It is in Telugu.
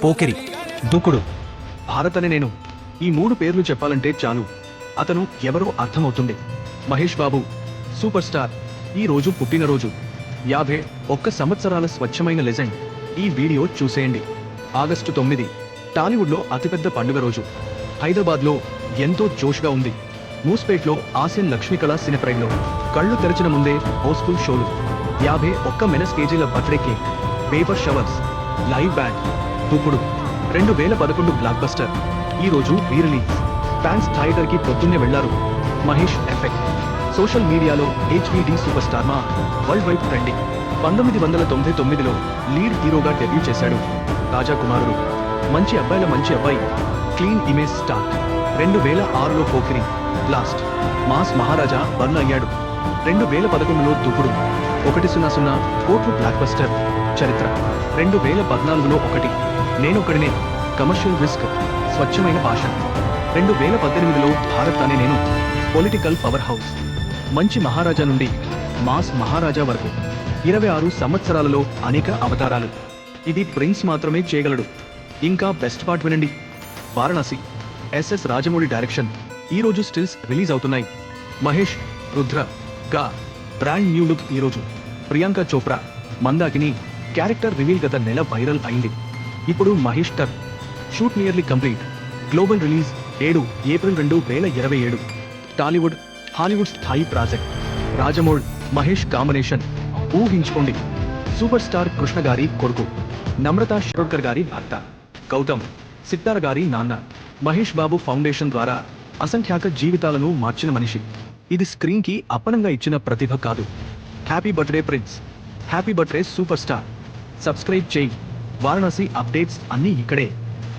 పోకిరి, దూకుడు. భారత్ అనే నేను ఈ మూడు పేర్లు చెప్పాలంటే చాలు అతను ఎవరో అర్థమవుతుంది. మహేష్ బాబు సూపర్ స్టార్, ఈ రోజు పుట్టినరోజు. 51 సంవత్సరాల స్వచ్ఛమైన లెజెండ్. ఈ వీడియో చూసేయండి. ఆగస్టు 9 టాలీవుడ్లో అతిపెద్ద పండుగ రోజు. హైదరాబాద్లో ఎంతో జోష్గా ఉంది. మూస్పేట్లో ఆసియన్ లక్ష్మీకళ సినెప్రైడ్లో కళ్ళు తెరచిన ముందే హౌస్ఫుల్ షోలు, 51 మెనస్ కేజీల birthday cake, paper showers, live band, దూకుడు. 2011 బ్లాక్ బస్టర్. ఈ రోజు రీ రిలీజ్. ఫ్యాన్స్ థియేటర్ కి పొద్దున్నే వెళ్లారు. మహేష్ ఎఫెక్ట్. సోషల్ మీడియాలో హెచ్బిడి సూపర్ స్టార్ మా వరల్డ్ వైడ్ ట్రెండింగ్. 1999లో లీడ్ హీరోగా డెబ్యూ చేశాడు. తాజా కుమారుడు, మంచి అబ్బాయిల మంచి అబ్బాయి, క్లీన్ ఇమేజ్ స్టార్ట్. 2006లో Pokiri, blast, mass Maharaja born అయ్యాడు. 2011లో దూకుడు, 100 కోట్లు బ్లాక్ బస్టర్, చరిత్ర. 2014లో ఒకటి, నేనొకడినే, కమర్షియల్ రిస్క్, స్వచ్ఛమైన భాష. 2018లో భారత్ అనే నేను, పొలిటికల్ పవర్ హౌస్. మంచి మహారాజా నుండి మాస్ మహారాజా వరకు 26 సంవత్సరాలలో అనేక అవతారాలు. ఇది ప్రిన్స్ మాత్రమే చేయగలడు. ఇంకా బెస్ట్ పార్ట్ వినండి. Varanasi, S S Rajamouli direction. ఈ రోజు స్టిల్స్ రిలీజ్ అవుతున్నాయి. మహేష్ రుద్ర గా బ్రాండ్ న్యూ లుక్. ఈరోజు ప్రియాంక చోప్రా మందాకిని క్యారెక్టర్ రివీల్ గత నెల వైరల్ అయింది. ఇప్పుడు మహేష్ టర్ shoot nearly complete. Global release 7 April 2027. Tollywood Hollywood స్థాయి ప్రాజెక్ట్. రాజమౌళి మహేష్ కాంబినేషన్ ఊహించుకోండి. సూపర్ స్టార్ కృష్ణ గారి కొడుకు, నమ్రతా శిరోడ్కర్ గారి భర్త, గౌతమ్ సిత్తార గారి నాన్న. మహేష్ బాబు ఫౌండేషన్ ద్వారా అసంఖ్యాక జీవితాలను మార్చిన మనిషి. ఇది స్క్రీన్ కి అప్పనంగా ఇచ్చిన ప్రతిభ కాదు. Happy birthday prince, happy birthday super star. Subscribe చేయి. వారణాసి అప్డేట్స్ అన్నీ ఇక్కడే.